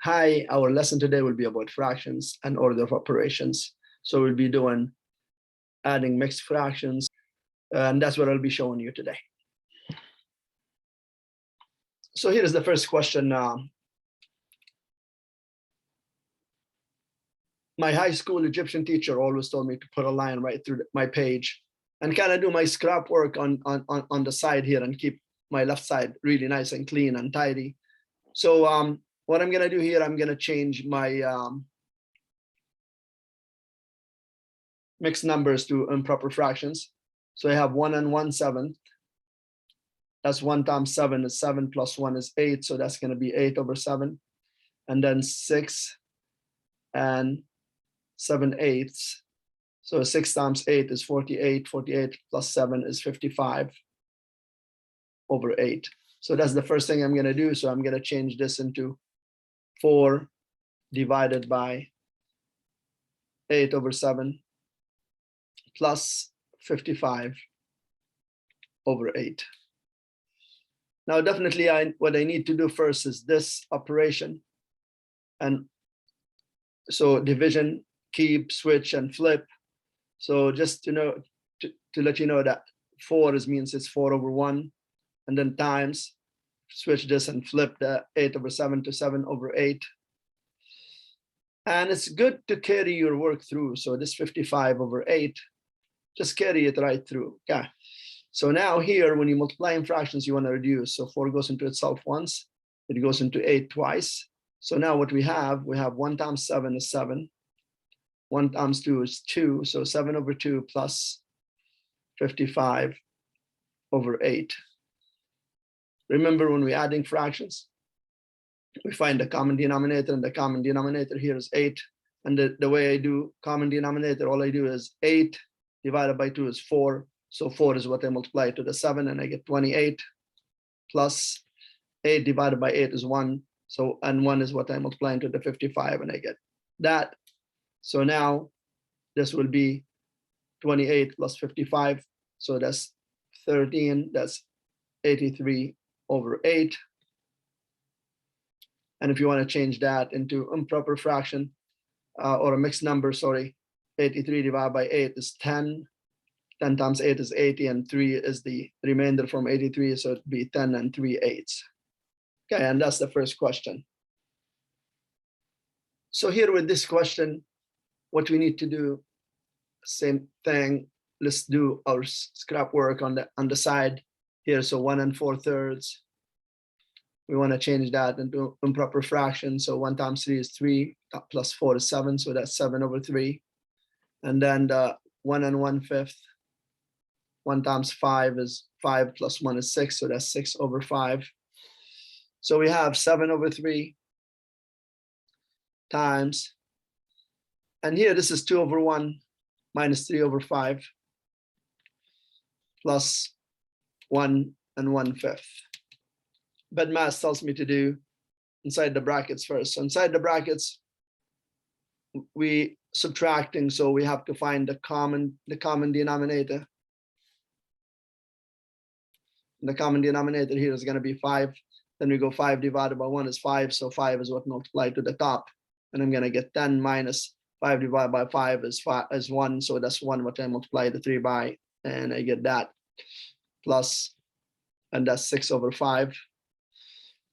Hi, our lesson today will be about fractions and order of operations. So we'll be doing adding mixed fractions, and that's what I'll be showing you today. So here is the first question. My high school Egyptian teacher always told me to put a line right through my page and kind of do my scrap work on the side here and keep my left side really nice and clean and tidy. So what I'm going to do here, I'm going to change my mixed numbers to improper fractions. So I have 1 and 1/7. That's 1 times 7 is 7 plus 1 is 8. So that's going to be 8/7. And then 6 and 7/8. So 6 times 8 is 48. 48 plus 7 is 55/8. So that's the first thing I'm going to do. So I'm going to change this into 4 divided by 8/7 plus 55/8. Now, definitely, what I need to do first is this operation. And so division, keep, switch, and flip. So just to know, to let you know that 4 means it's 4/1, and then times, switch this and flip the 8/7 to 7/8. And it's good to carry your work through. So this 55/8, just carry it right through. Okay. So now here, when you multiply in fractions, you want to reduce. So 4 goes into itself once, it goes into 8 twice. So now what we have 1 times 7 is 7. 1 times 2 is 2. So 7/2 plus 55/8. Remember, when we're adding fractions, we find the common denominator, and the common denominator here is 8. And the way I do common denominator, all I do is 8 divided by 2 is 4. So 4 is what I multiply to the 7, and I get 28 plus 8 divided by 8 is 1. So, and 1 is what I multiply into the 55, and I get that. So now this will be 28 plus 55. So that's 13. That's 83/8. And if you want to change that into improper fraction or a mixed number, sorry, 83 divided by 8 is 10. 10 times 8 is 80, and 3 is the remainder from 83, so it'd be 10 3/8. Okay, and that's the first question. So here with this question, what we need to do, same thing. Let's do our scrap work on the side here. So 1 4/3. We want to change that into improper fraction. So 1 times 3 is 3, plus 4 is 7. So that's 7/3. And then the 1 1/5. 1 times 5 is 5 plus 1 is 6. So that's 6/5. So we have 7/3 times, and here this is 2/1 minus 3/5 plus 1 1/5. BEDMAS tells me to do inside the brackets first. So inside the brackets, we subtracting, so we have to find the common denominator. The common denominator here is going to be 5. Then we go 5 divided by 1 is 5. So 5 is what multiplied to the top. And I'm going to get 10 minus 5 divided by 5 is 1. So that's 1 what I multiply the 3 by. And I get that plus, and that's 6/5.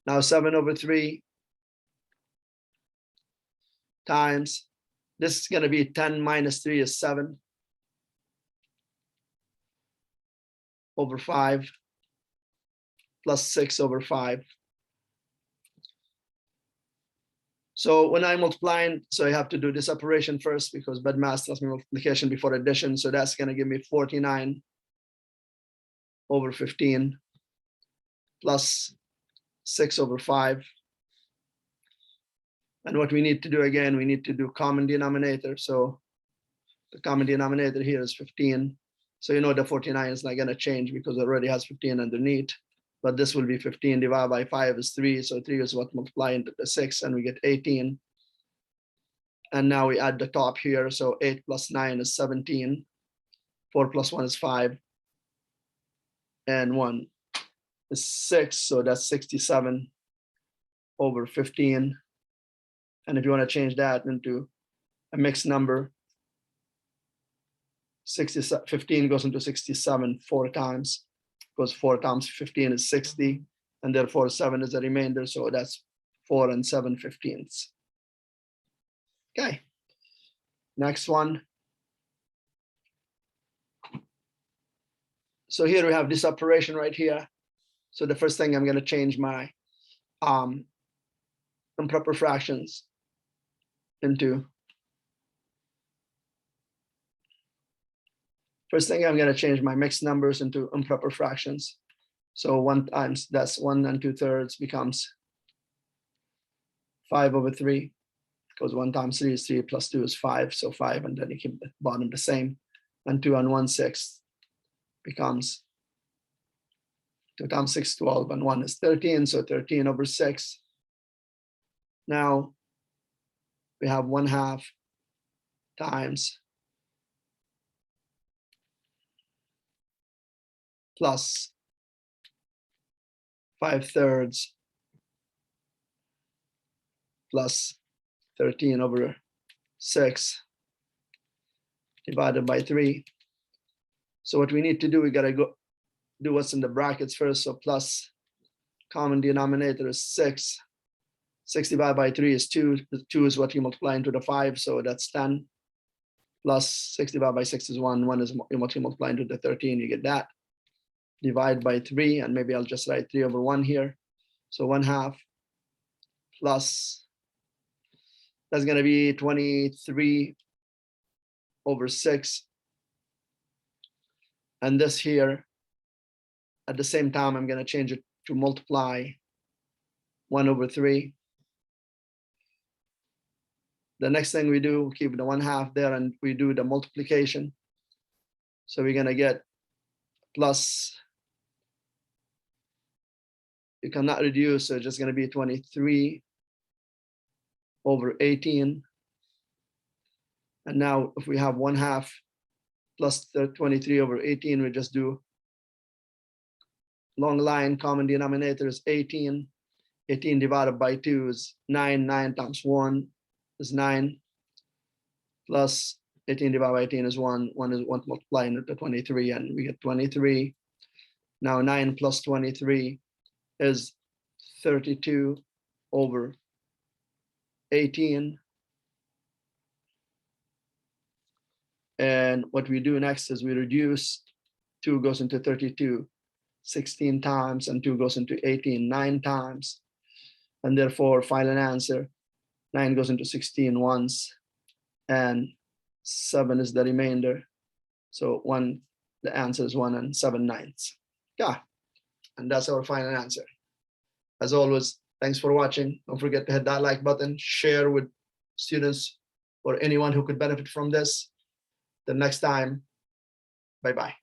Now 7/3 times, this is going to be 10 minus 3 is 7/5 plus 6/5. So when I'm multiplying, so I have to do this operation first because BEDMAS tells me multiplication before addition. So that's going to give me 49/15 plus 6/5. And what we need to do again, we need to do common denominator. So the common denominator here is 15. So you know the 49 is not going to change because it already has 15 underneath. But this will be 15 divided by 5 is 3. So 3 is what multiply into the 6, and we get 18. And now we add the top here. So 8 plus 9 is 17. 4 plus 1 is 5. And 1 is 6. So that's 67/15. And if you want to change that into a mixed number, 15 goes into 67 4 times, because 4 times 15 is 60, and therefore 7 is the remainder. So that's 4 and 7/15. Okay, next one. So here we have this operation right here. So the first thing I'm going to change my improper fractions into. First thing, I'm going to change my mixed numbers into improper fractions. So 1 times, that's 1 2/3 becomes 5/3, because 1 times 3 is 3 plus 2 is 5. So 5, and then you keep the bottom the same. And 2 1/6 becomes 2 times 6, 12, and 1 is 13. So 13/6. Now we have 1/2 times plus 5/3 plus 13/6 divided by 3. So what we need to do, we gotta go do what's in the brackets first. So plus common denominator is 6. 6 divided by 3 is 2. The 2 is what you multiply into the 5, so that's 10. Plus 6 divided by 6 is 1. 1 is what you multiply into the 13, you get that. Divide by 3, and maybe I'll just write 3/1 here. So 1/2 plus, that's going to be 23/6. And this here, at the same time, I'm going to change it to multiply 1/3. The next thing we do, keep the 1/2 there, and we do the multiplication. So we're going to get plus, you cannot reduce, so it's just going to be 23/18. And now if we have 1/2 plus the 23/18, we just do long line, common denominator is 18. 18 divided by 2 is 9. 9 times 1 is 9. Plus 18 divided by 18 is 1. 1 is 1 multiplying into 23, and we get 23. Now 9 plus 23 is 32/18. And what we do next is we reduce. 2 goes into 32 16 times, and 2 goes into 18 9 times. And therefore, final answer, 9 goes into 16 once, and 7 is the remainder. So the answer is 1 7/9. Yeah, and that's our final answer. As always, thanks for watching. Don't forget to hit that like button, share with students or anyone who could benefit from this. Till next time, bye-bye.